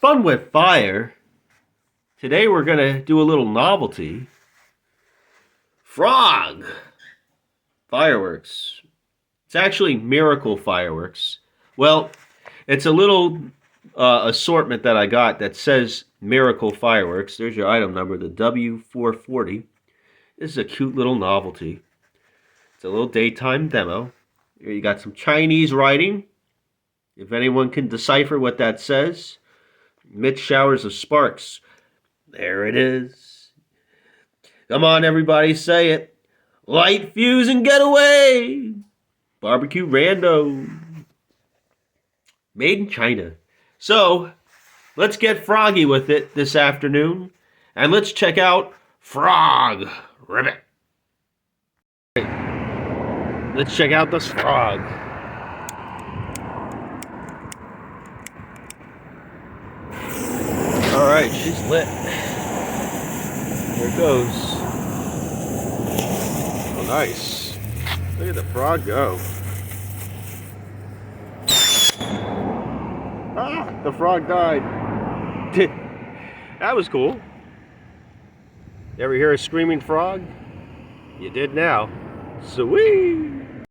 Fun with fire. Today we're going to do a little novelty. Frog fireworks. It's actually Miracle Fireworks. Well, it's a little assortment that I got that says Miracle Fireworks. There's your item number, the W440. This is a cute little novelty. It's a little daytime demo. Here you got some Chinese writing. If anyone can decipher what that says. Mid showers of sparks. There it is. Come on, everybody, say it. Light, fuse, and get away. Barbecue Rando. Made in China. So, let's get froggy with it this afternoon. And let's check out Frog Ribbit. Let's check out this frog. Alright, she's lit. Here it goes. Oh, nice. Look at the frog go. Ah, the frog died. That was cool. You ever hear a screaming frog? You did now. Sweet.